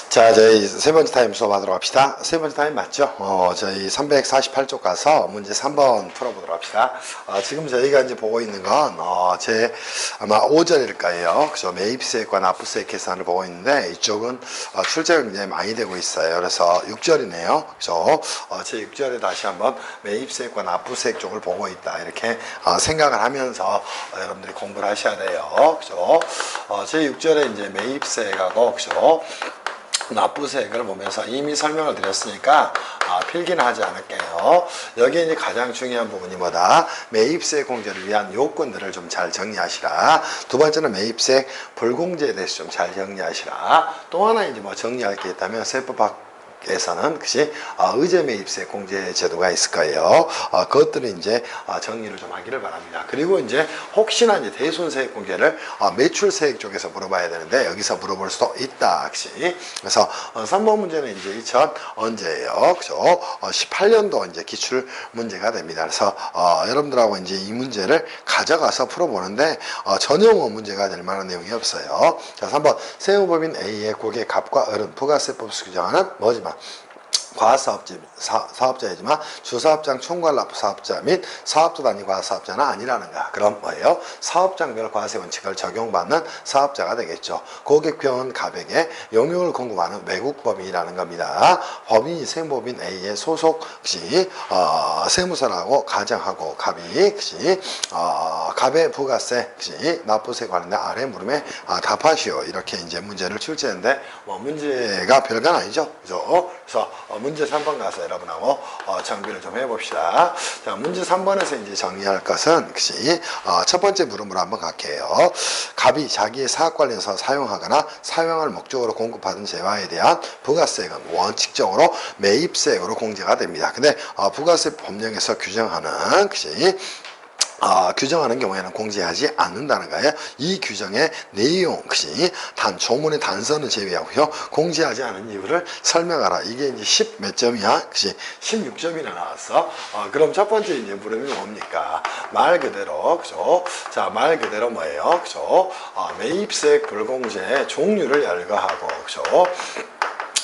자, 저희 세 번째 타임 수업하도록 합시다. 세 번째 타임 맞죠? 저희 348쪽 가서 문제 3번 풀어보도록 합시다. 지금 저희가 이제 보고 있는 건, 아마 5절일 거예요. 그죠? 매입세액과 납부세액 계산을 보고 있는데, 이쪽은, 출제가 굉장히 많이 되고 있어요. 그래서 6절이네요. 그죠? 제 6절에 다시 한번 매입세액과 납부세액 쪽을 보고 있다. 이렇게, 생각을 하면서, 여러분들이 공부를 하셔야 돼요. 그죠? 제 6절에 이제 매입세액하고, 그죠? 납부세액을 보면서 이미 설명을 드렸으니까 필기는 하지 않을게요. 여기에 이제 가장 중요한 부분이 뭐다? 매입세액 공제를 위한 요건들을 좀 잘 정리하시라. 두 번째는 매입세액 불공제에 대해서 좀 잘 정리하시라. 또 하나 이제 뭐 정리할 게 있다면 세법학 에서는 그것이 의제 매입세 공제 제도가 있을 거예요. 그것들을 이제 정리를 좀 하기를 바랍니다. 그리고 이제 혹시나 이제 대손세액 공제를 매출세액 쪽에서 물어봐야 되는데 여기서 물어볼 수도 있다. 그치? 그래서 3번 문제는 이제 언제예요? 그죠? 18년도 이제 기출 문제가 됩니다. 그래서 여러분들하고 이제 이 문제를 가져가서 풀어보는데 전혀 문제가 될 만한 내용이 없어요. 자, 3번 세무법인 A의 고객 값과 을은 부가세법 규정하는 뭐지만 과사업자이지만 주사업장 총괄납부 사업자 및 사업자 단위 과사업자는 아니라는가. 그럼 뭐예요? 사업장별 과세 원칙을 적용받는 사업자가 되겠죠. 고객병원 갑에게 용역을 공급하는 외국법인이라는 겁니다. 법인이 세무법인 A의 소속 시 세무서라고 가정하고 갑이 갑의 부가세 시 납부세 관련된 아래 물음에 답하시오. 이렇게 이제 문제를 출제했는데 문제가 별건 아니죠. 그죠? 그래서 문제 3번 가서 여러분하고 정비를 좀 해봅시다. 자, 문제 3번에서 이제 정리할 것은 역시 첫 번째 물음으로 한번 갈게요. 갑이 자기의 사업 관련해서 사용하거나 사용할 목적으로 공급받은 재화에 대한 부가세액은 원칙적으로 매입세액으로 공제가 됩니다. 근데 부가세 법령에서 규정하는 것이 규정하는 경우에는 공제하지 않는다는 거예요. 이 규정의 내용, 단 조문의 단서는 제외하고요. 공제하지 않은 이유를 설명하라. 이게 이제 10 몇 점이야? 16점이나 나왔어. 그럼 첫 번째 이제 물음이 뭡니까? 말 그대로, 그죠? 자, 말 그대로 뭐예요? 그죠? 매입세액 불공제 종류를 열거하고, 그죠?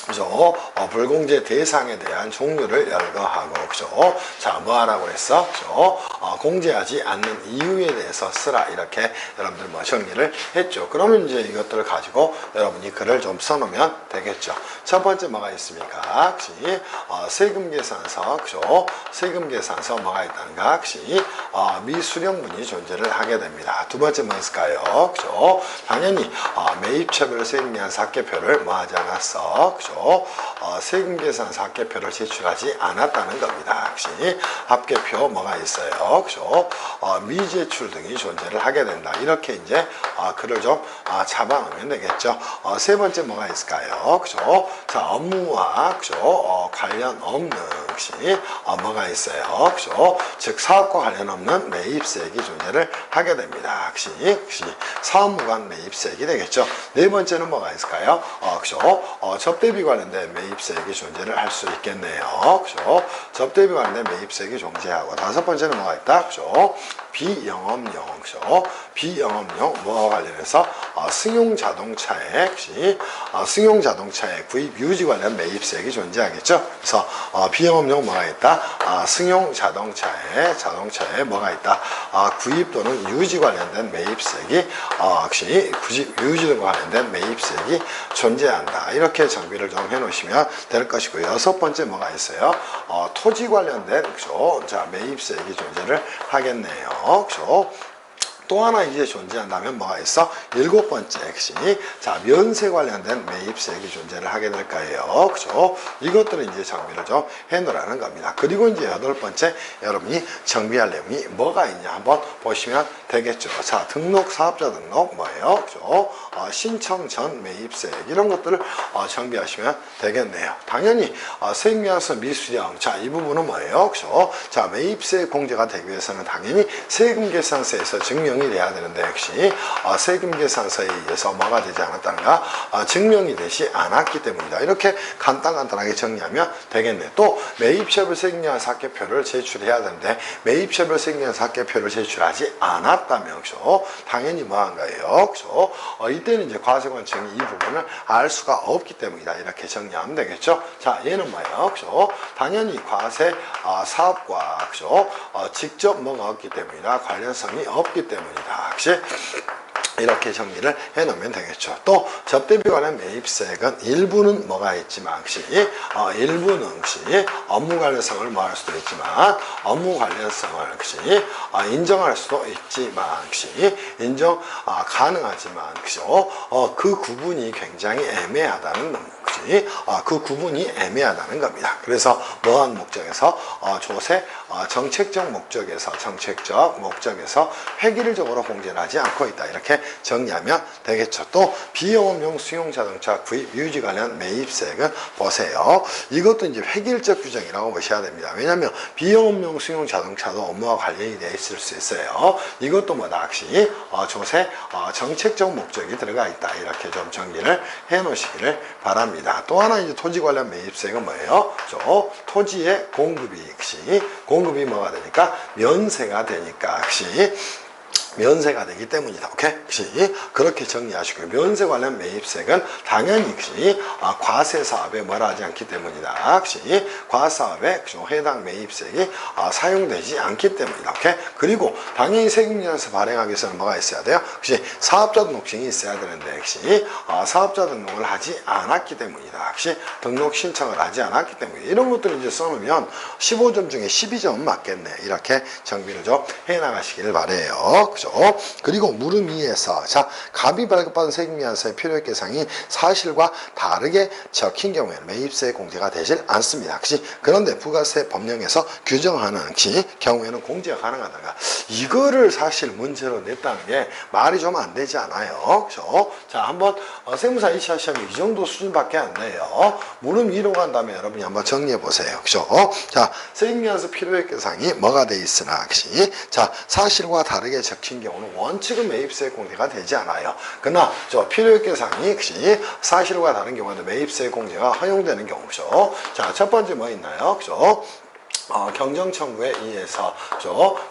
그죠? 불공제 대상에 대한 종류를 열거하고, 그죠? 자, 뭐 하라고 했어? 그죠? 공제하지 않는 이유에 대해서 쓰라. 이렇게 여러분들 뭐 정리를 했죠. 그러면 이제 이것들을 가지고 여러분이 글을 좀 써놓으면 되겠죠. 첫 번째 뭐가 있습니까? 그치? 세금계산서, 그죠? 세금계산서 뭐가 있다는가? 그치? 미수령분이 존재를 하게 됩니다. 두 번째 뭐 있을까요? 그죠? 당연히, 매입처별 세금계산 사개표를 뭐 하지 않았어? 그죠? 세금계산 사개표를 제출하지 않았다는 겁니다. 그치? 합계표 뭐가 있어요? 그죠? 미제출 등이 존재를 하게 된다. 이렇게 이제 글을 좀 잡아놓으면 되겠죠. 세 번째 뭐가 있을까요? 그죠? 자, 업무와 그죠? 관련 없는 것이 뭐가 있어요? 그죠? 즉 사업과 관련 없는 매입세액이 존재를 하게 됩니다. 그치? 사업무관 매입세액이 되겠죠. 네 번째는 뭐가 있을까요? 그죠? 접대비 관련된 매입세액이 존재를 할 수 있겠네요. 그죠? 접대비 관련된 매입세액이 존재하고 다섯 번째는 뭐가 있다? 그죠? 비영업용, 그죠? 비영업용 뭐와 관련해서 승용자동차에 승용자동차의 구입 유지 관련 매입세액이 존재하겠죠. 그래서 비영업용 뭐가 있다? 자동차에 뭐가 있다? 구입 또는 유지 관련된 매입세액이 역시 유지 등과 관련된 매입세액이 존재한다. 이렇게 정비를 좀 해놓으시면 될 것이고요. 여섯 번째 뭐가 있어요? 토지 관련된 그죠? 자, 매입세액이 존재를 하겠네요. 그죠? 또 하나 이제 존재한다면 뭐가 있어? 일곱 번째 핵심. 자, 면세 관련된 매입세액이 존재를 하게 될 거예요. 그죠? 이것들은 이제 정비를 좀 해놓으라는 겁니다. 그리고 이제 여덟 번째, 여러분이 정비할 내용이 뭐가 있냐 한번 보시면 되겠죠. 자, 등록, 사업자 등록 뭐예요? 그죠? 신청 전 매입세액 이런 것들을 정비하시면 되겠네요. 당연히 세금계산서 미수령. 자, 이 부분은 뭐예요? 그죠? 자, 매입세액 공제가 되기 위해서는 당연히 세금계산서에서 증명 증명이 돼야 되는데 역시 세금계산서에 의해서 뭐가 되지 않았다는가? 증명이 되지 않았기 때문이다. 이렇게 간단하게 정리하면 되겠네. 또 매입처별 세금계산 사개표를 제출해야 되는데 매입처별 세금계산 사개표를 제출하지 않았다면 그죠? 당연히 뭐한 거예요? 그죠? 이때는 이제 과세관청이 이 부분을 알 수가 없기 때문이다. 이렇게 정리하면 되겠죠? 자, 얘는 뭐예요? 그죠? 당연히 과세 사업과 그죠? 직접 뭐가 없기 때문이다. 관련성이 없기 때문이다. 혹시 이렇게 정리를 해놓으면 되겠죠. 또 접대비 관련 매입세액은 일부는 뭐가 있지만 혹시 일부는 혹시 업무 관련성을 뭐 할 수도 있지만 업무 관련성을 혹시 인정할 수도 있지만 혹시 인정 가능하지만 그죠? 그 구분이 굉장히 애매하다는 혹시 그 구분이 애매하다는 겁니다. 그래서 뭐한 목적에서 조세 정책적 목적에서 획일적으로 공제를 하지 않고 있다. 이렇게 정리하면 되겠죠. 또 비영업용 승용자동차 구입 유지 관련 매입세액은 보세요. 이것도 이제 획일적 규정이라고 보셔야 됩니다. 왜냐하면 비영업용 승용자동차도 업무와 관련이 되어 있을 수 있어요. 이것도 뭐다 혹시 조세 정책적 목적이 들어가 있다. 이렇게 좀 정리를 해 놓으시기를 바랍니다. 또 하나 이제 토지 관련 매입세액은 뭐예요? 토지의 공급이 혹시 공급이 뭐가 되니까 면세가 되니까 혹시 면세가 되기 때문이다. 오케이? 혹시 그렇게 정리하시고요. 면세 관련 매입세액은 당연히 혹시 과세 사업에 뭐라 하지 않기 때문이다. 혹시 과사업에 해당 매입세액이 사용되지 않기 때문이다. 오케이? 그리고 당연히 세금계산서 발행하기 위해서는 뭐가 있어야 돼요? 혹시 사업자 등록증이 있어야 되는데 혹시 사업자 등록을 하지 않았기 때문이다. 혹시 등록 신청을 하지 않았기 때문에 이런 것들을 이제 써놓으면 15점 중에 12점 맞겠네. 이렇게 정비를 좀 해나가시길 바래요. 그리고 물음 2에서 자 갑이 발급받은 세금계산서의 필요액 계상이 사실과 다르게 적힌 경우에는 매입세 공제가 되질 않습니다. 혹시 그런데 부가세 법령에서 규정하는 경우에는 공제가 가능하다가 이거를 사실 문제로 냈다는 게 말이 좀 안 되지 않아요. 그죠? 자 한번 세무사 2차 시험이 이 정도 수준밖에 안 돼요. 물음 2로 간 다음에 여러분이 한번 정리해 보세요. 그죠? 자 세금계산서 필요액 계상이 뭐가 돼 있으나 혹시 자 사실과 다르게 적힌 경우는 원칙은 매입세 공제가 되지 않아요. 그러나 필요액 계상이 혹시 사실과 다른 경우에도 매입세 공제가 허용되는 경우죠. 자, 첫 번째 뭐 있나요? 그죠? 경정청구에 의해서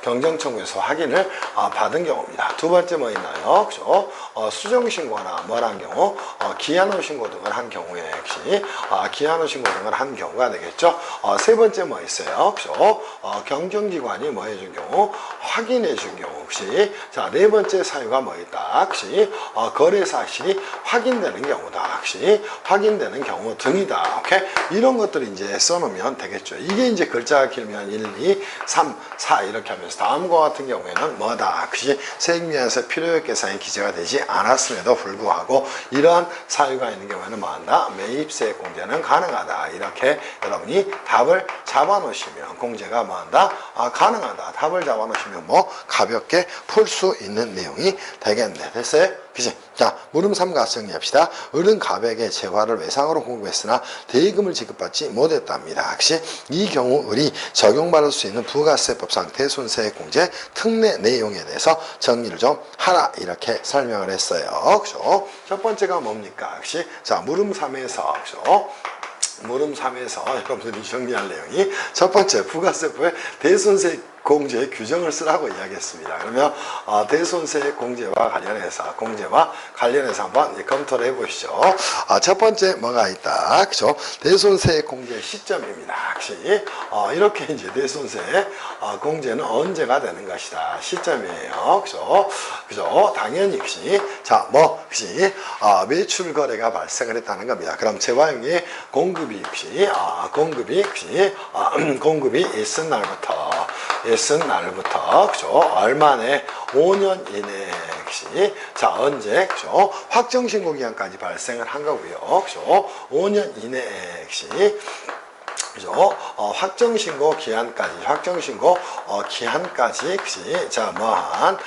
경정청구에서 확인을 받은 경우입니다. 두 번째 뭐 있나요? 그죠? 수정신고나 뭐란 경우 기한후 신고 등을 한 경우에 역시 기한후 신고 등을 한 경우가 되겠죠. 세 번째 뭐 있어요? 그죠? 경정기관이 뭐 해준 경우 확인해 준 경우 혹시 자, 네 번째 사유가 뭐 있다? 혹시 거래 사실이 확인되는 경우다. 혹시 확인되는 경우 등이다. 오케이? 이런 것들을 이제 써놓으면 되겠죠. 이게 이제 글자 길면 1, 2, 3, 4 이렇게 하면서 다음과 같은 경우에는 뭐다? 혹시 세금계산서 필요액 계상이 기재가 되지 않았음에도 불구하고 이러한 사유가 있는 경우에는 뭐한다? 매입세 공제는 가능하다. 이렇게 여러분이 답을 잡아놓으시면 공제가 뭐한다? 가능하다. 답을 잡아놓으시면 뭐 가볍게 풀 수 있는 내용이 되겠네. 됐어요? 그치? 자, 물음 3가 정리합시다. 을은 갑에게 재화를 외상으로 공급했으나 대금을 지급받지 못했답니다. 혹시 이 경우 을이 적용받을 수 있는 부가세법상 대손세액 공제 특례 내용에 대해서 정리를 좀 하라. 이렇게 설명을 했어요. 그죠? 첫 번째가 뭡니까? 혹시 자, 물음 3에서 그죠? 물음 3에서 여러분들이 정리할 내용이 첫 번째 부가세법의 대손세액 공제 규정을 쓰라고 이야기했습니다. 그러면 대손세액 공제와 관련해서 한번 검토를 해보시죠. 첫 번째 뭐가 있다, 그죠? 대손세액 공제 시점입니다. 혹시 이렇게 이제 대손세 공제는 언제가 되는 것이다 시점이에요. 그죠? 당연히 혹시 혹시 매출 거래가 발생을 했다는 겁니다. 그럼 재화용의 공급이 있은 날부터 그죠? 얼마내 5년 이내에 혹시 언제 그죠? 확정 신고 기간까지 발생을 한 거고요. 그죠? 5년 이내에 혹시 그죠? 확정신고 기한까지, 그치? 자, 뭐한,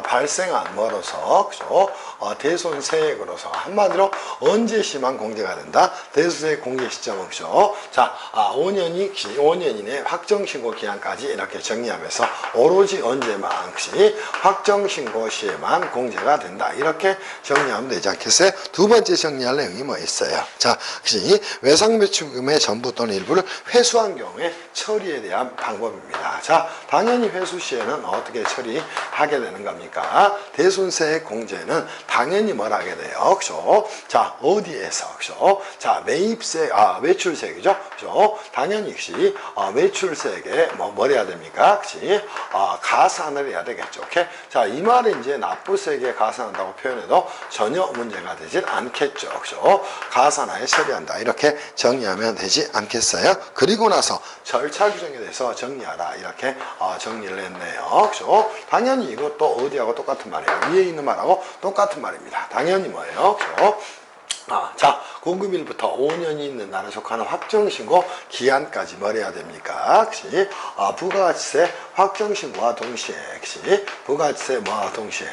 발생한 뭐로서, 그죠? 대손세액으로서, 한마디로 언제 심한 공제가 된다? 대손세액 공제 시점은, 그죠? 자, 5년 이내 확정신고 기한까지 이렇게 정리하면서, 오로지 언제만, 그치? 확정신고 시에만 공제가 된다. 이렇게 정리하면 되지 않겠어요? 두 번째 정리할 내용이 뭐 있어요? 자, 그치? 외상배출금의 전부 또는 일부를 회수한 경우에 처리에 대한 방법입니다. 자, 당연히 회수 시에는 어떻게 처리하게 되는 겁니까? 대손세액 공제는 당연히 뭘 하게 돼요? 그죠? 자, 어디에서? 그죠? 자, 매출세액이죠? 그죠? 당연히 역시 매출세액에 뭘 해야 됩니까? 그치? 가산을 해야 되겠죠. 오케이? 자, 이 말은 이제 납부세액에 가산한다고 표현해도 전혀 문제가 되질 않겠죠. 그죠? 가산하에 처리한다. 이렇게 정리하면 되지 않겠어요? 그리고 나서 절차 규정에 대해서 정리하라. 이렇게 정리를 했네요. 그죠? 당연히 이것도 어디하고 똑같은 말이에요. 위에 있는 말하고 똑같은 말입니다. 당연히 뭐예요? 그죠? 자, 공급일부터 5년이 있는 날에 속하는 확정신고 기한까지 뭘 해야 됩니까? 그치? 부가가치세 확정신고와 동시에, 그치? 부가가치세 뭐와 동시에,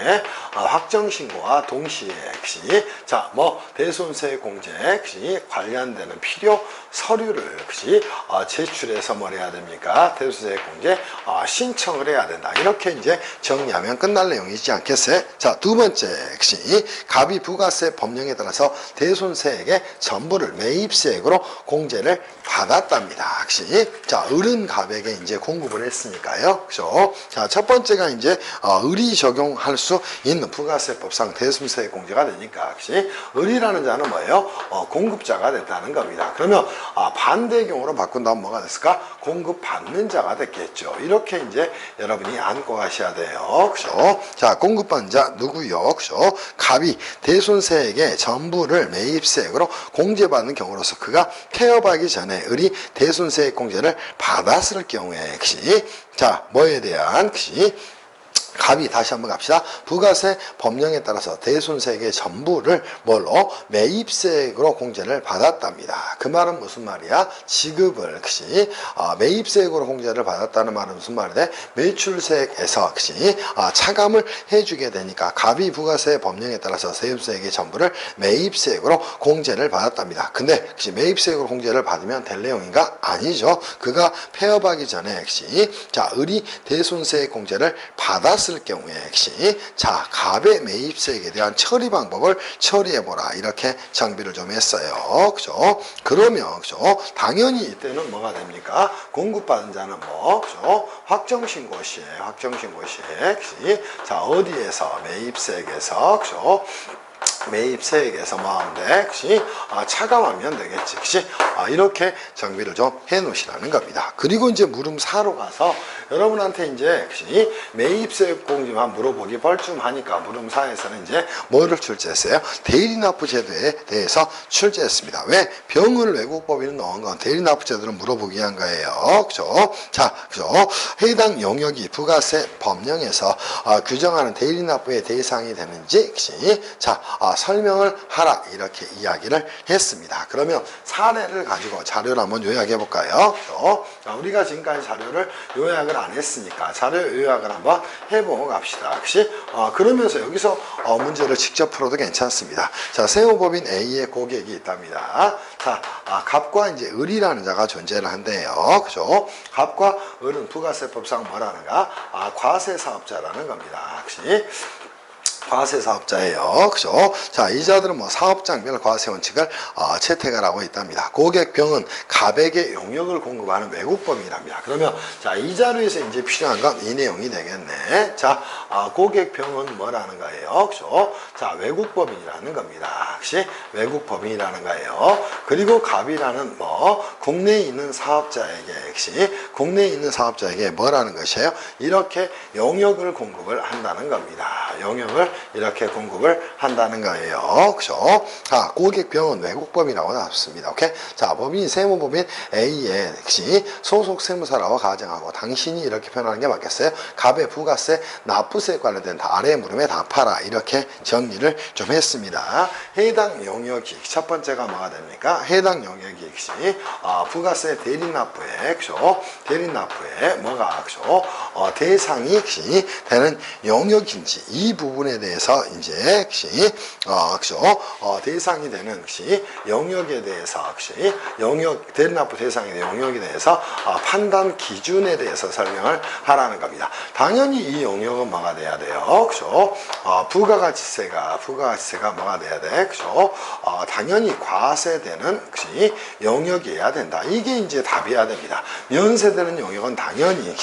확정신고와 동시에, 그치? 자, 대손세 공제, 그치? 관련되는 필요 서류를, 그치? 제출해서 뭘 해야 됩니까? 대손세 공제, 신청을 해야 된다. 이렇게 이제 정리하면 끝날 내용이지 않겠어요? 자, 두 번째, 그치? 갑이 부가세 법령에 따라서 대손세액의 전부를 매입세액으로 공제를 받았답니다. 그치? 자, 을은 갑에게 이제 공급을 했으니까요. 그죠? 자, 첫 번째가 이제, 을이 적용할 수 있는 부가세법상 대손세액 공제가 되니까, 그치? 을이라는 자는 뭐예요? 공급자가 됐다는 겁니다. 그러면, 반대 경우로 바꾼다면 뭐가 됐을까? 공급받는 자가 됐겠죠. 이렇게 이제 여러분이 안고 가셔야 돼요. 그죠? 자, 공급받는 자 누구요? 그죠? 갑이 대손세액의 전부를 매입세액으로 공제받는 경우로서 그가 폐업하기 전에 을이 대손세액 공제를 받았을 경우에, 그치? 자, 뭐에 대한, 그치? 갑이 다시 한번 갑시다. 부가세 법령에 따라서 대손세액의 전부를 뭘로? 매입세액으로 공제를 받았답니다. 그 말은 무슨 말이야? 지급을, 그치? 매입세액으로 공제를 받았다는 말은 무슨 말이래? 매출세액에서, 그치? 차감을 해주게 되니까 갑이 부가세 법령에 따라서 대손세액의 전부를 매입세액으로 공제를 받았답니다. 근데, 그치? 매입세액으로 공제를 받으면 될 내용인가? 아니죠. 그가 폐업하기 전에, 그치? 자, 을이 대손세액 공제를 받았을 경우에, 역시 자, 갑의 매입세액에 대한 처리 방법을 처리해보라. 이렇게 정비를 좀 했어요. 그죠? 그러면, 그죠? 당연히 이때는 뭐가 됩니까? 공급받은 자는 그죠? 확정신고 시에, 그치? 자, 어디에서? 매입세액에서, 그죠? 매입세액에서 뭐하는데, 그치? 차감하면 되겠지, 그치? 이렇게 정비를 좀 해 놓으시라는 겁니다. 그리고 이제 물음 4로 가서 여러분한테 이제, 그치? 매입세액 공제만 물어보기 벌쭘하니까 물음 4에서는 이제 뭐를 출제했어요? 대리납부제도에 대해서 출제했습니다. 왜? 병을 외국법인을 넣은 건 대리납부제도를 물어보기 위한 거예요. 그죠? 자, 그죠? 해당 영역이 부가세 법령에서 규정하는 대리납부의 대상이 되는지, 그치? 자, 설명을 하라. 이렇게 이야기를 했습니다. 그러면 사례를 가지고 자료를 한번 요약해 볼까요? 우리가 지금까지 자료를 요약을 안 했으니까 자료 요약을 한번 해보고 갑시다. 그치? 그러면서 여기서 문제를 직접 풀어도 괜찮습니다. 자, 세무법인 A의 고객이 있답니다. 자, 갑과 이제 을이라는 자가 존재를 한대요. 그죠? 갑과 을은 부가세법상 뭐라는가? 과세사업자라는 겁니다. 그치? 과세사업자예요. 그죠? 자, 이자들은 사업장별 과세원칙을 채택을 하고 있답니다. 고객병은 갑에게 용역을 공급하는 외국법인이랍니다. 그러면, 자, 이 자료에서 이제 필요한 건 이 내용이 되겠네. 자, 고객병은 뭐라는 거예요? 그죠? 자, 외국법인이라는 겁니다. 혹시 외국법인이라는 거예요. 그리고 갑이라는 국내에 있는 사업자에게, 국내에 있는 사업자에게 뭐라는 것이에요? 이렇게 용역을 공급을 한다는 겁니다. 용역을 이렇게 공급을 한다는 거예요. 그죠? 자, 고객병은 외국법이라고 나왔습니다. 오케이? 자, 법인, 세무법인 A에 소속 세무사라고 가정하고 당신이 이렇게 표현하는 게 맞겠어요? 가배, 부가세, 납부세 관련된 아래 물음에 답하라. 이렇게 정리를 좀 했습니다. 해당 용역이 첫 번째가 뭐가 됩니까? 해당 용역이 부가세 대리납부에 그죠? 대리납부에 뭐가 그죠? 대상이 되는 용역인지 이 부분에 대해서 이제 그죠? 대상이 되는 용역에 대해서 용역 대리납부 대상의 용역에 대해서 판단 기준에 대해서 설명을 하라는 겁니다. 당연히 이 용역은 뭐가 돼야 돼요? 그죠? 부가가치세가 뭐가 돼야 돼? 그죠? 당연히 과세되는 용역이어야 된다. 이게 이제 답이어야 됩니다. 면세되는 용역은 당연히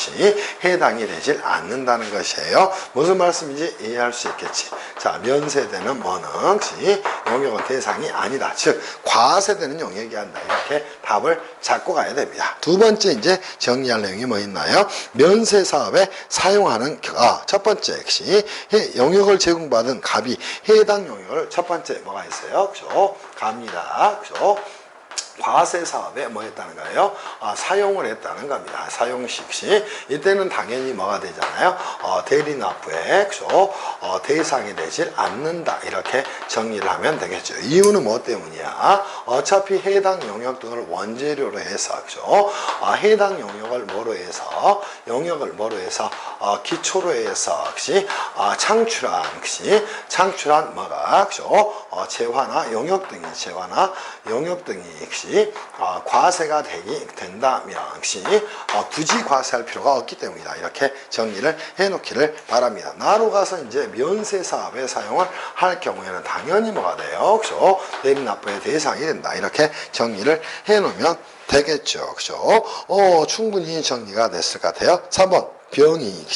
해당이 되질 않는다는 것이에요. 무슨 말씀인지 이해할 수 있겠지. 자, 면세되는 뭐는 용역은 대상이 아니다. 즉 과세되는 용역이 한다. 이렇게 답을 잡고 가야 됩니다. 두 번째 이제 정리할 내용이 뭐 있나요? 면세 사업에 사용하는 첫 번째 용역을 제공받은 갑이 해당 용역을 첫 번째 뭐가 있어요? 그죠? 갑니다. 그죠? 과세 사업에 뭐 했다는 거예요? 사용을 했다는 겁니다. 사용식 시 이때는 당연히 뭐가 되잖아요? 대리납부에 그죠? 대상이 되질 않는다. 이렇게 정리를 하면 되겠죠. 이유는 뭐 때문이야? 어차피 해당 용역 등을 원재료로 해서 그죠? 해당 용역을 뭐로 해서 기초로 해서 창출한 뭐가 그죠? 재화나 용역 등이 과세가 된다면 굳이 과세할 필요가 없기 때문이다. 이렇게 정리를 해놓기를 바랍니다. 나로 가서 이제 면세 사업에 사용을 할 경우에는 당연히 뭐가 돼요? 그죠? 대리납부의 대상이 된다. 이렇게 정리를 해놓으면 되겠죠. 그죠? 충분히 정리가 됐을 것 같아요. 3번 병이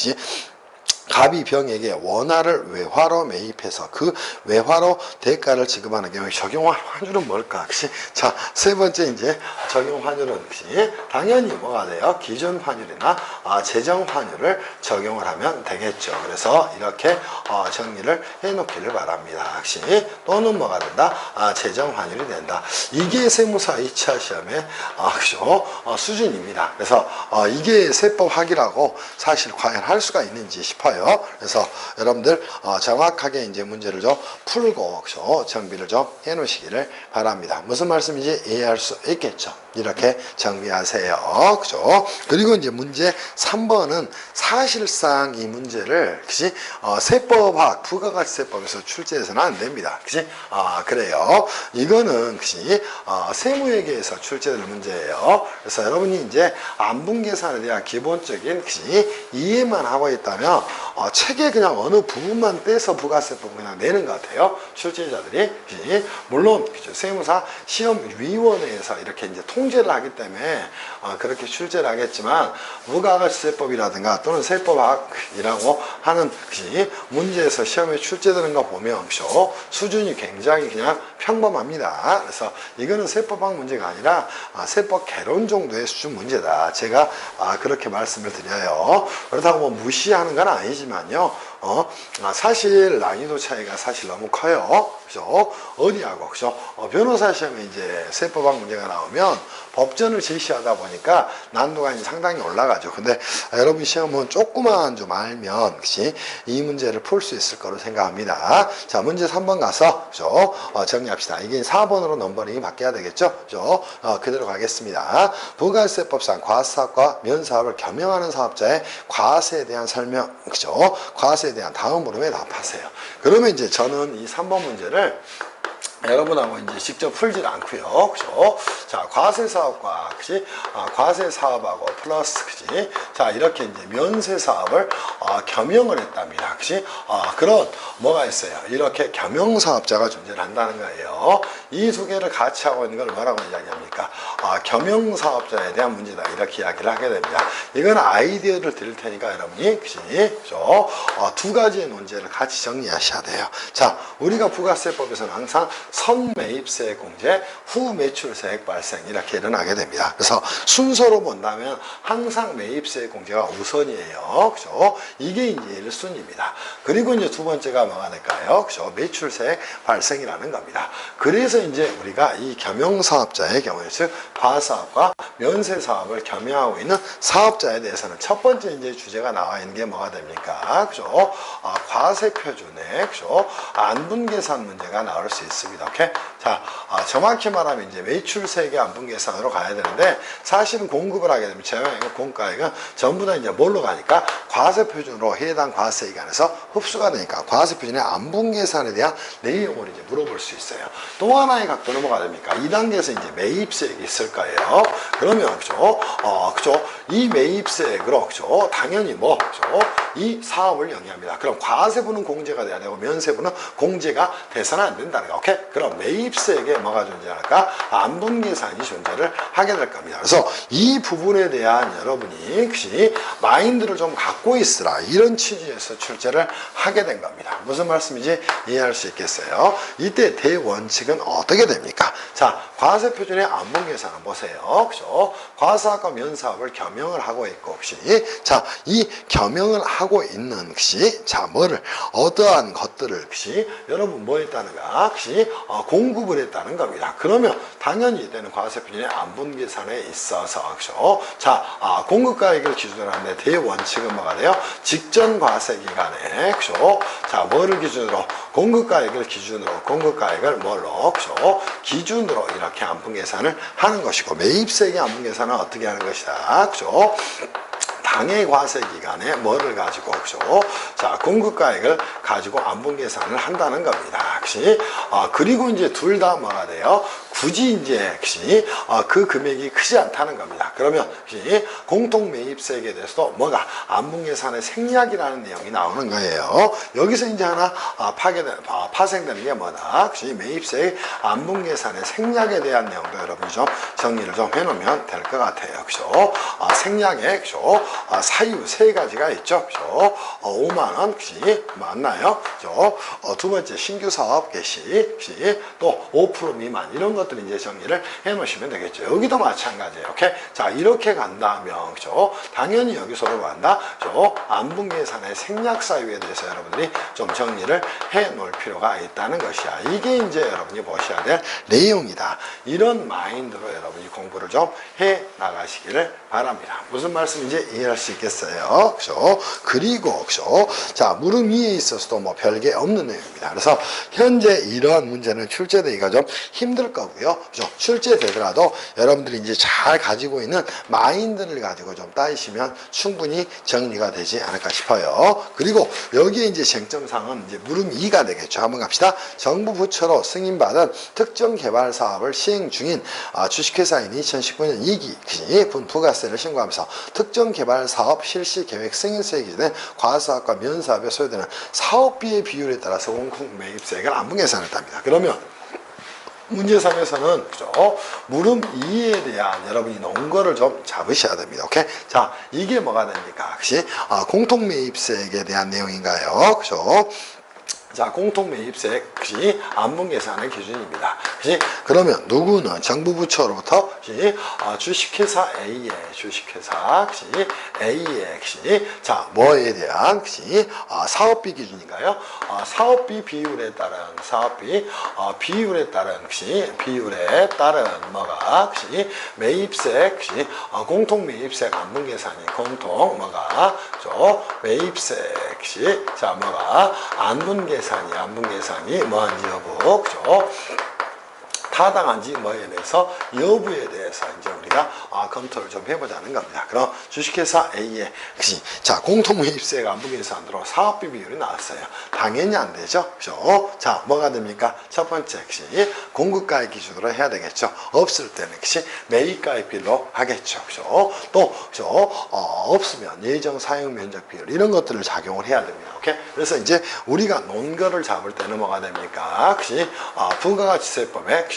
갑이 병에게 원화를 외화로 매입해서 그 외화로 대가를 지급하는 경우에 적용할 환율은 뭘까? 자, 세 번째 이제 적용 환율은 당연히 뭐가 돼요? 기준 환율이나 재정 환율을 적용을 하면 되겠죠. 그래서 이렇게 정리를 해놓기를 바랍니다. 또는 뭐가 된다? 재정 환율이 된다. 이게 세무사 2차 시험의 그죠? 수준입니다. 그래서 이게 세법 학이라고 사실 과연 할 수가 있는지 싶어요. 그래서 여러분들 정확하게 이제 문제를 좀 풀고 그죠? 정비를 좀 해놓으시기를 바랍니다. 무슨 말씀인지 이해할 수 있겠죠? 이렇게 정리하세요. 그죠? 그리고 이제 문제 3번은 사실상 이 문제를 세법학 부가가치세법에서 출제해서는 안 됩니다. 그래요. 이거는 세무회계에서 출제될 문제예요. 그래서 여러분이 이제 안분계산에 대한 기본적인 이해만 하고 있다면 책에 그냥 어느 부분만 떼서 부가세법을 그냥 내는 것 같아요. 출제자들이. 물론 세무사 시험위원회에서 이렇게 이제 통제를 하기 때문에 그렇게 출제를 하겠지만 부가가치세법이라든가 또는 세법학이라고 하는 문제에서 시험에 출제되는 거 보면 수준이 굉장히 그냥 평범합니다. 그래서 이거는 세법학 문제가 아니라 세법 개론 정도의 수준 문제다. 제가 그렇게 말씀을 드려요. 그렇다고 뭐 무시하는 건 아니지만요. 사실 난이도 차이가 사실 너무 커요. 그죠? 어디하고, 그죠? 변호사 시험에 이제 세법학 문제가 나오면 법전을 제시하다 보니까 난도가 이제 상당히 올라가죠. 근데 여러분 시험은 조금만 좀 알면, 이 문제를 풀 수 있을 거로 생각합니다. 자, 문제 3번 가서, 그죠? 정리합시다. 이게 4번으로 넘버링이 바뀌어야 되겠죠? 그죠? 그대로 가겠습니다. 부가세법상 과세사업과 면사업을 겸용하는 사업자의 과세에 대한 설명, 그죠? 과세에 대한 다음 물음에 답하세요. 그러면 이제 저는 이 3번 문제를 여러분하고 이제 직접 풀질 않고요. 그죠? 자, 과세 사업과, 과세 사업하고 플러스, 자, 이렇게 이제 면세 사업을 겸용을 했답니다. 그런 뭐가 있어요? 이렇게 겸용 사업자가 존재를 한다는 거예요. 이 두 개를 같이 하고 있는 걸 뭐라고 이야기합니까? 겸용사업자에 대한 문제다. 이렇게 이야기를 하게 됩니다. 이건 아이디어를 드릴 테니까 여러분이 그죠? 두 가지의 논제를 같이 정리하셔야 돼요. 자, 우리가 부가세법에서는 항상 선매입세액 공제, 후 매출세액 발생 이렇게 일어나게 됩니다. 그래서 순서로 본다면 항상 매입세액 공제가 우선이에요. 그죠? 이게 이제 1순위입니다. 그리고 이제 두 번째가 뭐가 될까요? 그죠? 매출세액 발생이라는 겁니다. 그래서 이제 우리가 이 겸용사업자의 경우에 즉 과사업과 면세사업을 겸용하고 있는 사업자에 대해서는 첫 번째 이제 주제가 나와 있는 게 뭐가 됩니까? 그죠? 과세표준액, 그죠? 안분계산 문제가 나올 수 있습니다. 오케이? 자, 정확히 말하면 이제 매출세액의 안분계산으로 가야 되는데 사실은 공급을 하게 되면 제외하고 공가액은 전부 다 이제 뭘로 가니까 과세표준으로 해당 과세액 안에서 흡수가 되니까 과세표준의 안분계산에 대한 내용을 이제 물어볼 수 있어요. 또 하나의 각도는 뭐가 됩니까? 2단계에서 이제 매입세액이 있을 거예요. 그러면 그죠? 그죠? 이 매입세액으로 그죠? 당연히 그죠? 이 사업을 영위합니다. 그럼 과세부는 공제가 돼야 되고 면세부는 공제가 돼서는 안 된다는 거. 오케이? 그럼 매입세액에 뭐가 존재할까? 안분계산이 존재를 하게 될 겁니다. 그래서 이 부분에 대한 여러분이 혹시 마인드를 좀 갖고 있으라 이런 취지에서 출제를 하게 된 겁니다. 무슨 말씀인지 이해할 수 있겠어요? 이때 대원칙은 어떻게 됩니까? 자, 과세표준의 안분계산을 보세요. 그죠? 과사업과 면사업을 겸용을 하고 있고 혹시 자, 이 겸용을 하고 있는 혹시 자, 어떠한 것들을 혹시 여러분 뭐 했다는가? 혹시 공급을 했다는 겁니다. 그러면 당연히 이때는 과세표준의 안분계산에 있어서 그죠? 자, 공급가액을 기준으로 하는데 대원칙은 뭐가 돼요? 직전 과세 기간에 그죠? 자, 뭐를 기준으로? 공급가액을 기준으로 공급가액을 뭘로? 그죠? 기준으로 이렇게 안분계산을 하는 것이고 매입세액의 안분계산은 어떻게 하는 것이다. 그죠? 당해 과세 기간에 뭐를 가지고 그죠? 자, 공급가액을 가지고 안분계산을 한다는 겁니다. 그치? 그리고 이제 둘 다 뭐가 돼요? 굳이 이제 그치? 그 금액이 크지 않다는 겁니다. 그러면 그치? 공통매입세액에 대해서도 뭐가 안분계산의 생략이라는 내용이 나오는 거예요. 여기서 이제 하나 파생되는 게 뭐다? 그치? 매입세액 안분계산의 생략에 대한 내용도 여러분이 좀 정리를 좀 해놓으면 될 것 같아요. 그죠? 생략에 그죠? 사유 세 가지가 있죠. 그죠? 5만 원, 그치? 맞나요? 그죠? 두 번째 신규 사업 개시, 그치? 또 5% 미만 이런 것들 이제 정리를 해 놓으시면 되겠죠. 여기도 마찬가지예요. 오케이? 자, 이렇게 간다면 그죠? 당연히 여기서도 간다. 그죠? 안분계산의 생략 사유에 대해서 여러분들이 좀 정리를 해 놓을 필요가 있다는 것이야. 이게 이제 여러분이 보셔야 될 내용이다. 이런 마인드로 여러분이 공부를 좀 해 나가시기를 바랍니다. 무슨 말씀인지 이해할 수 있겠어요? 그죠? 그리고 그죠? 자, 물음 2에 있어서도 뭐 별게 없는 내용입니다. 그래서 현재 이러한 문제는 출제되기가 좀 힘들 거고요. 그죠? 출제되더라도 여러분들이 이제 잘 가지고 있는 마인드를 가지고 좀 따지시면 충분히 정리가 되지 않을까 싶어요. 그리고 여기에 이제 쟁점사항은 이제 물음 2가 되겠죠. 한번 갑시다. 정부 부처로 승인받은 특정 개발 사업을 시행 중인 주식회사인 2019년 2기 분부가세를 신고하면서 특정 개발 사업 실시 계획 승인세에 기준된 과사업과 면사업에 소요되는 사업비의 비율에 따라서 공통매입세액을 안분계산했답니다. 그러면 문제 3에서는 그죠? 물음 2에 대한 여러분이 논거를 좀 잡으셔야 됩니다. 오케이? 자, 이게 뭐가 됩니까? 혹시 공통매입세액에 대한 내용인가요? 그죠? 자, 공통매입세액 역시 안분계산의 기준입니다. 그치? 그러면 누구는 정부 부처로부터 주식회사 A의 주식회사 A의 자, 뭐에 대한 사업비 기준인가요? 사업비 비율에 따른 사업비 비율에 따른 비율에 따른 뭐가 매입세액 공통매입세액 안분계산이 공통 뭐가 매입세액 자 뭐가 안분계산이 뭐한지 여부 그죠? 타당한지 뭐에 대해서 여부에 대해서 이제 우리가 우리가 검토를 좀 해보자는 겁니다. 그럼 주식회사 A의 자 공통매입세가 안분기에서 안 들어오고 사업비 비율이 나왔어요. 당연히 안 되죠. 그죠? 자 뭐가 됩니까? 첫 번째 공급가액 기준으로 해야 되겠죠. 없을 때는 매입가액 비율로 하겠죠. 그죠? 또 그죠? 없으면 예정 사용 면적 비율 이런 것들을 작용을 해야 됩니다. 오케이? 그래서 이제 우리가 논거를 잡을 때는 뭐가 됩니까? 부가가치세법에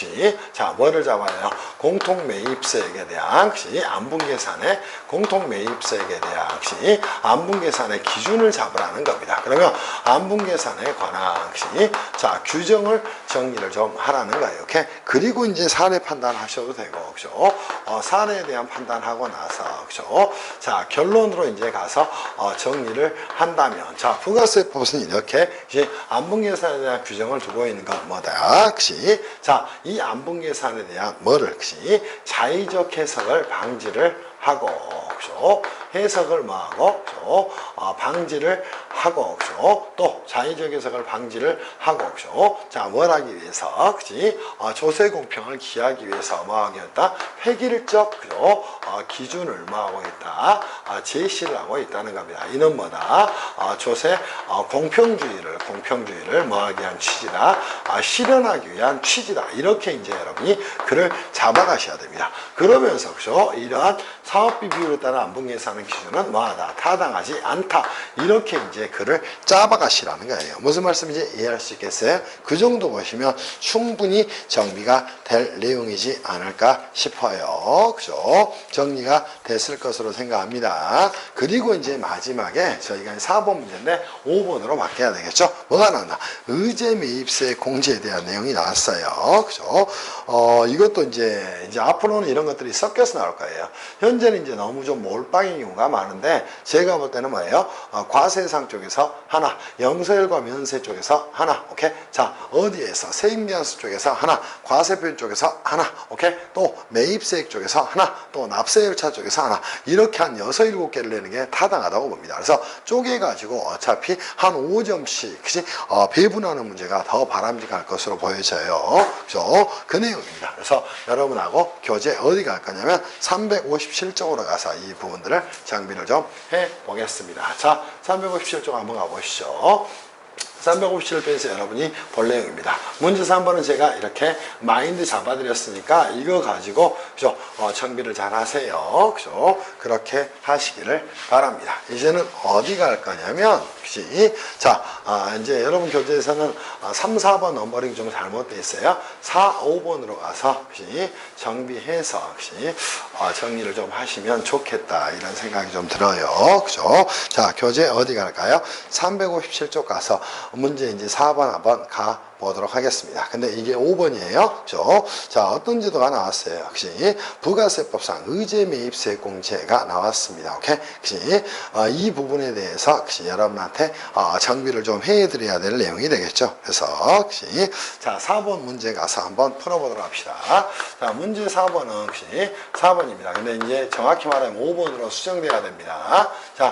자 뭐를 잡아요? 공통매입세액에 대한 안분계산의 공통매입세액에 대한 안분계산의 기준을 잡으라는 겁니다. 그러면 안분계산에 관한 자 규정을 정리를 좀 하라는 거예요. 오케이? 그리고 이제 사례 판단하셔도 되고, 그죠? 사례에 대한 판단하고 나서, 그죠? 자 결론으로 이제 가서 정리를 한다면, 자 부가세법은 이렇게 안분계산에 대한 규정을 두고 있는 건 뭐다? 자 이 안분계산에 대한 뭐를 자의적 해석을 방지를 하고, 그죠? 해석을 뭐하고, 그죠? 방지를 하고, 그죠? 또 자의적 해석을 방지를 하고, 그죠? 자, 뭘 하기 위해서, 그지? 조세 공평을 기하기 위해서 뭐하기 했다? 획일적, 그죠? 기준을 뭐하고 있다? 제시를 하고 있다는 겁니다. 이는 뭐다? 조세 공평주의를 뭐하기 위한 취지다? 실현하기 위한 취지다. 이렇게 이제 여러분이 글을 잡아가셔야 됩니다. 그러면서, 그죠? 이러한 사업비 비율에 따른 안분계산의 기준은 뭐하다? 타당하지 않다. 이렇게 이제 글을 짜박하시라는 거예요. 무슨 말씀인지 이해할 수 있겠어요? 그 정도 보시면 충분히 정리가 될 내용이지 않을까 싶어요. 그죠? 정리가 됐을 것으로 생각합니다. 그리고 이제 마지막에 저희가 4번 문제인데 5번으로 바뀌어야 되겠죠? 뭐가 나왔나? 의제 매입세 공제에 대한 내용이 나왔어요. 그죠? 이것도 이제 앞으로는 이런 것들이 섞여서 나올 거예요. 현재는 이제 너무 좀 몰빵인 경우가 많은데, 제가 볼 때는 뭐예요? 과세상 쪽에서 하나, 영세율과 면세 쪽에서 하나, 오케이? 자, 어디에서? 세익미환수 쪽에서 하나, 과세표준 쪽에서 하나, 오케이? 또 매입세액 쪽에서 하나, 또 납세열차 쪽에서 하나, 이렇게 한 6, 7개를 내는 게 타당하다고 봅니다. 그래서 쪼개가지고 어차피 한 5점씩, 그치? 배분하는 문제가 더 바람직할 것으로 보여져요. 그죠? 그 내용입니다. 그래서 여러분하고 교재 어디 갈 거냐면 357쪽으로 가서 이 부분들을 정비를 좀 해보겠습니다. 자, 357쪽 한번 가보시죠. 357페이지 여러분이 볼 내용입니다. 문제 3번은 제가 이렇게 마인드 잡아드렸으니까 이거 가지고 그죠? 정비를 잘 하세요. 그죠? 그렇게 하시기를 바랍니다. 이제는 어디 갈 거냐면, 그치? 자, 이제 여러분 교재에서는 3, 4번 넘버링 좀 잘못되어 있어요. 4, 5번으로 가서 그치? 정비해서 그치? 정리를 좀 하시면 좋겠다 이런 생각이 좀 들어요. 그죠? 자, 교재 어디 갈까요? 357쪽 가서 문제 이제 4번 한번 가 보도록 하겠습니다. 근데 이게 5번이에요. 그죠? 자, 어떤 제도가 나왔어요? 혹시 부가세법상 의제 매입세 공제가 나왔습니다. 오케이? 혹시 이 부분에 대해서 혹시 여러분한테 정비를 좀 해드려야 될 내용이 되겠죠. 그래서 혹시 자, 4번 문제 가서 한번 풀어보도록 합시다. 자, 문제 4번은 혹시 4번입니다. 근데 이제 정확히 말하면 5번으로 수정돼야 됩니다. 자,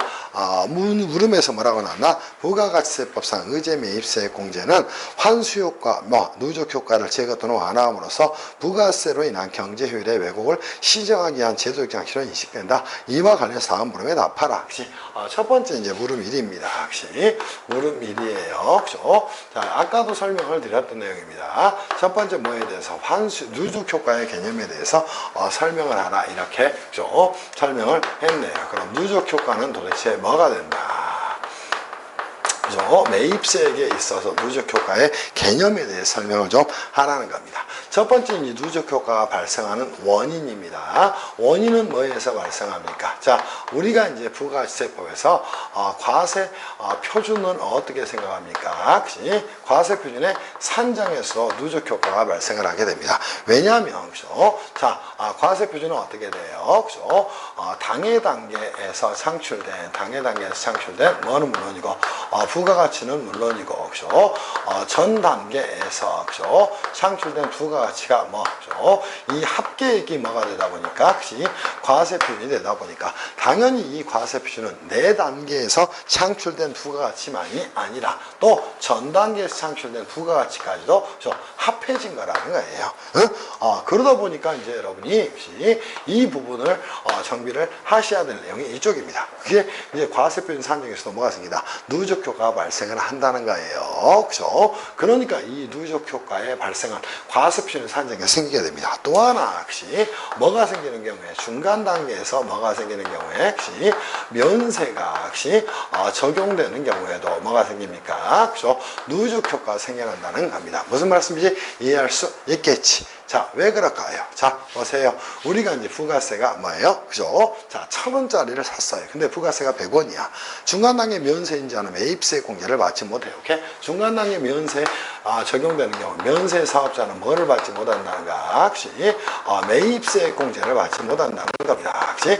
물음에서 뭐라고 나왔나? 부가가치세법상 의제 매입세 공제는 환수 효과, 누적 효과를 제거 또는 완화함으로써 부가세로 인한 경제 효율의 왜곡을 시정하기 위한 제도적 장치로 인식된다. 이와 관련해서 다음 물음에 답하라. 혹시 첫 번째 이제 물음 1입니다. 혹시 물음 1이에요. 그죠? 자, 아까도 설명을 드렸던 내용입니다. 첫 번째 뭐에 대해서 환수 누적 효과의 개념에 대해서 설명을 하라. 이렇게 그죠? 설명을 했네요. 그럼 누적 효과는 도대체 뭐가 된다? 그죠? 매입세액에 있어서 누적 효과의 개념에 대해 설명을 좀 하라는 겁니다. 첫 번째 이 누적 효과가 발생하는 원인입니다. 원인은 뭐에서 발생합니까? 자, 우리가 이제 부가세법에서 과세 표준은 어떻게 생각합니까? 과세 표준의 산정에서 누적 효과가 발생을 하게 됩니다. 왜냐하면 그죠? 자, 과세 표준은 어떻게 돼요? 그죠? 당해 단계에서 창출된 뭐는 물론이고 부가가치는 물론이고, 그죠? 전 단계에서, 그죠? 창출된 부가가치가 뭐, 그죠? 이 합계액이 뭐가 되다 보니까, 그지? 과세 표준이 되다 보니까, 당연히 이 과세 표준은 내 단계에서 창출된 부가가치만이 아니라 또 전 단계에서 창출된 부가가치까지도 합해진 거라는 거예요. 응? 그러다 보니까 이제 여러분이 이 부분을 정비를 하셔야 될 내용이 이쪽입니다. 그게 이제 과세 표준 산정에서도 뭐가 생긴다? 누적 효과가 발생을 한다는 거예요. 그죠? 그러니까 이 누적 효과에 발생한 과세 표준 산정이 생기게 됩니다. 또 하나, 혹시 뭐가 생기는 경우에 중간 단계에서 뭐가 생기는 경우에 혹시 면세가 혹시 적용되는 경우에도 뭐가 생깁니까? 그죠? 누적 효과가 생겨난다는 겁니다. 무슨 말씀인지 이해할 수 있겠지. 자, 왜 그럴까요? 자, 보세요. 우리가 이제 부가세가 뭐예요? 그죠? 자, 1,000원짜리를 샀어요. 근데 부가세가 100원이야. 중간 단계 면세인지 않으면 매입세 공제를 받지 못해요. 오케이? 중간 단계 면세 적용되는 경우, 면세 사업자는 뭐를 받지 못한다는가? 혹시 매입세 공제를 받지 못한다는 겁니다. 혹시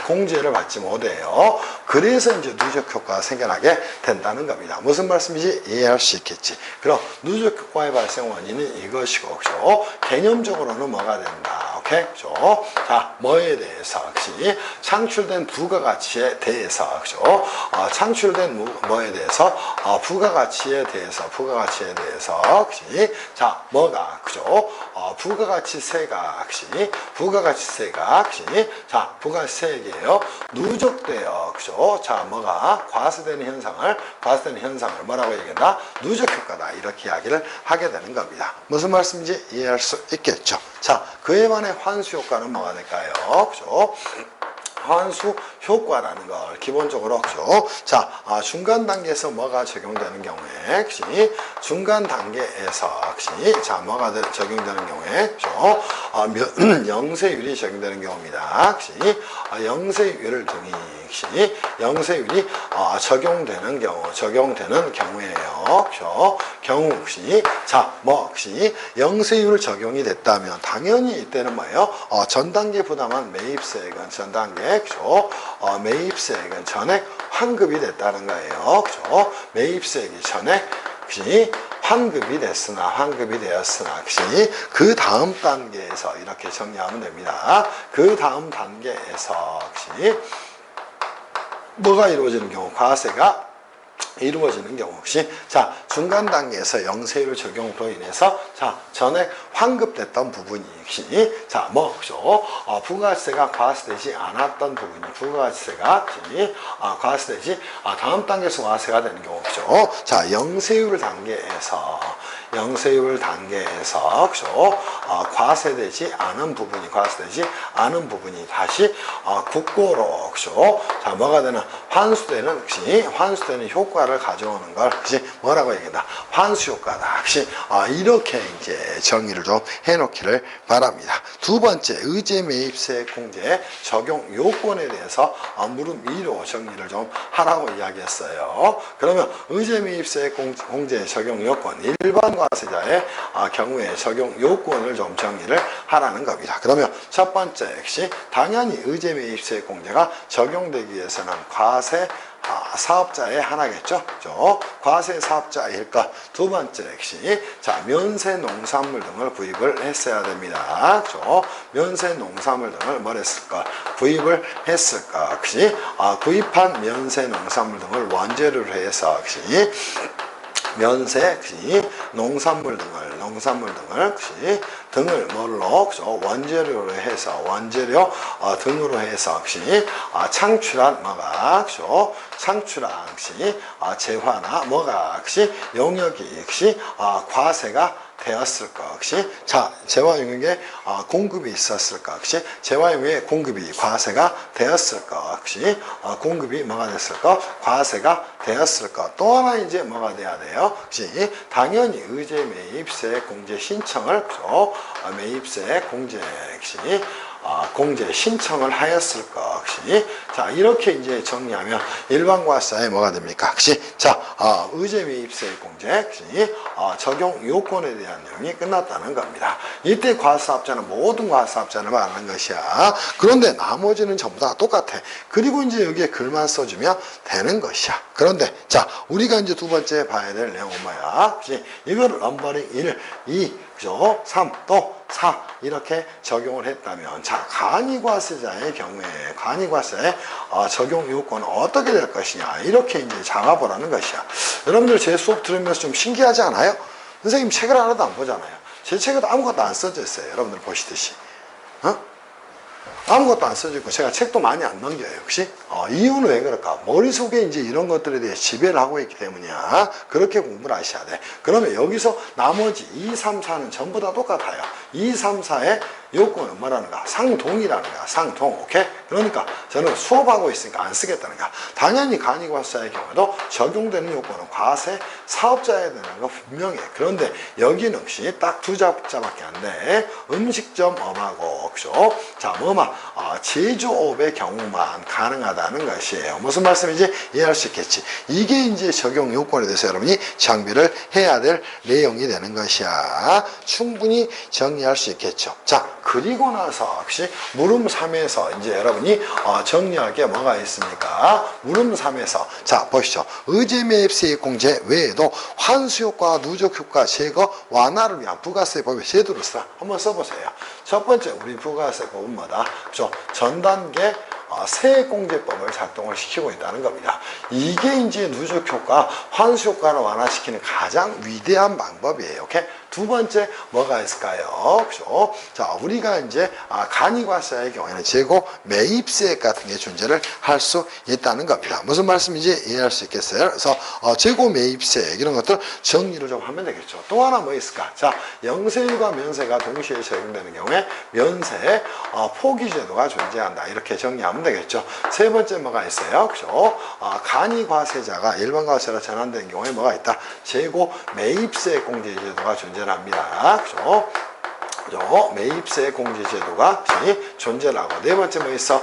공제를 받지 못해요. 그래서 이제 누적 효과가 생겨나게 된다는 겁니다. 무슨 말씀인지 이해할 수 있겠지. 그럼 누적 효과의 발생 원인은 이것이고, 그죠? 개념적으로는 뭐가 된다. 오케이? 그죠? 자, 뭐에 대해서, 혹시 창출된 부가가치에 대해서, 그죠? 창출된 뭐에 대해서, 부가가치에 대해서, 혹시 자, 뭐가, 그죠? 부가가치세가, 혹시 자, 부가세액이에요. 누적되어, 그죠? 자, 뭐가 과세되는 현상을 뭐라고 얘기한다? 누적 효과다. 이렇게 이야기를 하게 되는 겁니다. 무슨 말씀인지 이해할 수 있겠죠? 자, 그에 반해 환수 효과는 뭐가 될까요? 그죠? 환수 효과라는 걸 기본적으로, 그죠? 자, 중간 단계에서 뭐가 적용되는 경우에, 혹시 중간 단계에서 혹시 자, 뭐가 적용되는 경우에, 그죠? 영세율이 적용되는 경우입니다. 혹시 영세율을 등이 혹시 영세율이 적용되는 경우에요. 그죠? 경우 혹시 자, 혹시 영세율 적용이 됐다면 당연히 이때는 뭐예요? 전 단계 부담한 매입세액은 전 단계, 그죠? 매입세액은 전액 환급이 됐다는 거예요. 그죠? 매입세액이 전액 혹시 환급이 되었으나 혹시 그 다음 단계에서 이렇게 정리하면 됩니다. 그 다음 단계에서 혹시 뭐가 이루어지는 경우, 과세가 이루어지는 경우, 혹시 자, 중간 단계에서 영세율 적용으로 인해서 자, 전액 환급됐던 부분이 혹시 자, 그죠? 부가세가 과세되지 않았던 부분이 부가세가 과세되지 다음 단계에서 과세가 되는 경우, 그죠? 자, 영세율 단계에서 그죠? 과세되지 않은 부분이 다시 국고로, 그죠? 자, 뭐가 되나? 환수되는 효과를 가져오는 걸, 그지? 뭐라고 얘기한다? 환수 효과다. 혹시 이렇게 이제 정의를 좀 해놓기를 바랍니다. 두 번째, 의제 매입세 공제 적용 요건에 대해서 물음 2로 정리를 좀 하라고 이야기했어요. 그러면 의제 매입세 공제 적용 요건, 일반 과세자의 경우에 적용 요건을 좀 정리를 하라는 겁니다. 그러면 첫 번째, 역시 당연히 의제 매입세 공제가 적용되기 위해서는 과세 사업자의 하나겠죠. 그죠? 과세 사업자일 것. 두 번째, 역시 자, 면세 농산물 등을 구입을 했어야 됩니다. 그죠? 면세 농산물 등을 뭘 했을까? 구입을 했을까? 혹시 구입한 면세 농산물 등을 원재료로 해서 혹시 면세, 농산물 등을 혹시 등을 뭘로, 그죠? 원재료로 해서 등으로 해서 혹시 창출한 뭐가, 그죠? 창출한 혹시 재화나 뭐가 혹시 용역이 혹시 과세가 되었을까? 혹시 자, 재화 용역에 공급이 있었을까? 혹시 재화 용역에 공급이 과세가 되었을까? 혹시 공급이 뭐가 됐을까? 과세가 되었을까? 또 하나 이제 뭐가 돼야 돼요? 혹시 당연히 의제 매입세 공제 신청을, 그죠? 매입세 공제 혹시 공제 신청을 하였을까? 그치? 자, 이렇게 이제 정리하면 일반 과세자에 뭐가 됩니까? 그치? 자, 의제 매입세액 공제, 그치? 적용 요건에 대한 내용이 끝났다는 겁니다. 이때 과세사업자는 모든 과세사업자를 말하는 것이야. 그런데 나머지는 전부 다 똑같아. 그리고 이제 여기에 글만 써주면 되는 것이야. 그런데 자, 우리가 이제 두 번째 봐야 될 내용은 뭐야? 그치? 이거를 넘버링 1, 2, 그죠? 3, 또 4 이렇게 적용을 했다면 자, 간이과세자의 경우에 간이과세의 적용 요건은 어떻게 될 것이냐 이렇게 이제 잡아보라는 것이야. 여러분들 제 수업 들으면서 좀 신기하지 않아요? 선생님 책을 하나도 안 보잖아요. 제 책에도 아무것도 안 써져 있어요. 여러분들 보시듯이 아무것도 안 써지고 제가 책도 많이 안 넘겨요. 역시 이유는 왜 그럴까? 머릿속에 이제 이런 것들에 대해 지배를 하고 있기 때문이야. 그렇게 공부를 하셔야 돼. 그러면 여기서 나머지 2, 3, 4는 전부 다 똑같아요. 2, 3, 4의 요건은 뭐라는가? 상동이라는 거야. 상동. 오케이? 그러니까 저는 수업하고 있으니까 안 쓰겠다는 거야. 당연히 간이과세자의 경우도 적용되는 요건은 과세 사업자에 대한 거 분명해. 그런데 여기는 역시 딱 두 자밖에 안 돼. 음식점 업하고 그죠? 자, 제조업의 경우만 가능하다는 것이에요. 무슨 말씀인지 이해할 수 있겠지. 이게 이제 적용 요건에 대해서 여러분이 정비를 해야 될 내용이 되는 것이야. 충분히 정리할 수 있겠죠. 자, 그리고 나서 혹시 물음 3에서 이제 여러분이 정리할 게 뭐가 있습니까? 물음 3에서 자, 보시죠. 의제매입세액 공제 외에도 환수효과, 누적효과 제거 완화를 위한 부가세법의 제도를 한번 써보세요. 첫 번째 우리 부가세법은 뭐다? 그렇죠? 전 단계 세액공제법을 작동을 시키고 있다는 겁니다. 이게 이제 누적효과, 환수효과를 완화시키는 가장 위대한 방법이에요. 오케이? 두 번째 뭐가 있을까요? 그죠? 자, 우리가 이제 간이과세의 경우에는 재고 매입세액 같은 게 존재를 할 수 있다는 겁니다. 무슨 말씀인지 이해할 수 있겠어요? 그래서 재고 매입세액 이런 것들 정리를 좀 하면 되겠죠. 또 하나 뭐 있을까? 자, 영세율과 면세가 동시에 적용되는 경우에 면세 포기제도가 존재한다. 이렇게 정리하면 되겠죠. 세 번째 뭐가 있어요? 그죠? 간이과세자가 일반과세로 전환되는 경우에 뭐가 있다? 재고 매입세액 공제제도가 존재합니다. 그죠? 매입세 공제제도가 존재를 하고 네 번째 뭐 있어?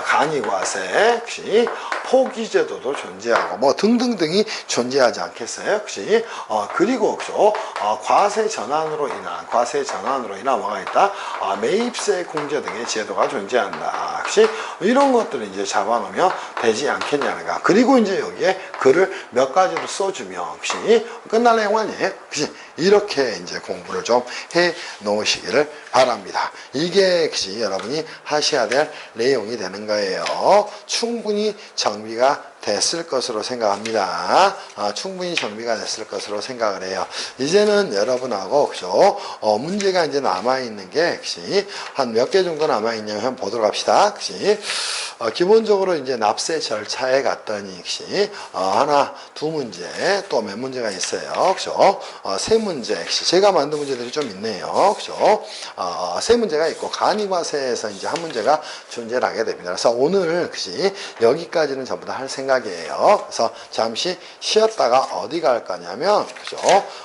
간이과세, 역시 포기제도도 존재하고 뭐 등등등이 존재하지 않겠어요? 역시 그리고 그죠? 과세 전환으로 인한 뭐가 있다? 매입세 공제 등의 제도가 존재한다. 역시 이런 것들을 이제 잡아놓으면 되지 않겠냐는가. 그리고 이제 여기에 글을 몇 가지로 써주면 역시 끝날 내용 아니에요? 역시 이렇게 이제 공부를 좀 해 놓으시기를 바랍니다. 이게 역시 여러분이 하셔야 될 내용이 되는 거예요. 충분히 정비가 됐을 것으로 생각합니다. 충분히 정비가 됐을 것으로 생각을 해요. 이제는 여러분하고 그죠? 문제가 이제 남아있는 게 역시 한 몇 개 정도 남아있냐면 한번 보도록 합시다. 역시 기본적으로 이제 납세 절차에 갔더니 역시 하나, 두 문제, 또 몇 문제가 있어요. 그죠? 세 문제, 역시 제가 만든 문제들이 좀 있네요. 그죠? 세 문제가 있고 간이과세에서 이제 한 문제가 존재를 하게 됩니다. 그래서 오늘 역시 여기까지는 전부 다 할 생각이에요. 그래서 잠시 쉬었다가 어디 갈 거냐면 그죠?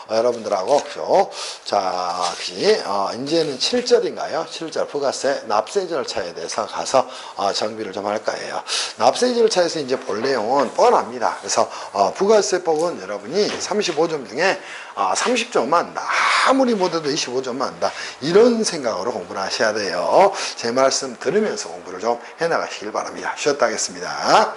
여러분들하고 그죠? 자, 역시 이제는 7절인가요? 7절 부가세 납세 절차에 대해서 가서 정비를 좀 할 거예요. 납세 절차에서 이제 볼 내용은 뻔합니다. 그래서 부가세법은 여러분이 35점 중에 30점만 한다. 아무리 못해도 25점만 한다. 이런 생각으로 공부를 하셔야 돼요. 제 말씀 들으면서 공부를 좀 해나가시길 바랍니다. 쉬었다 하겠습니다.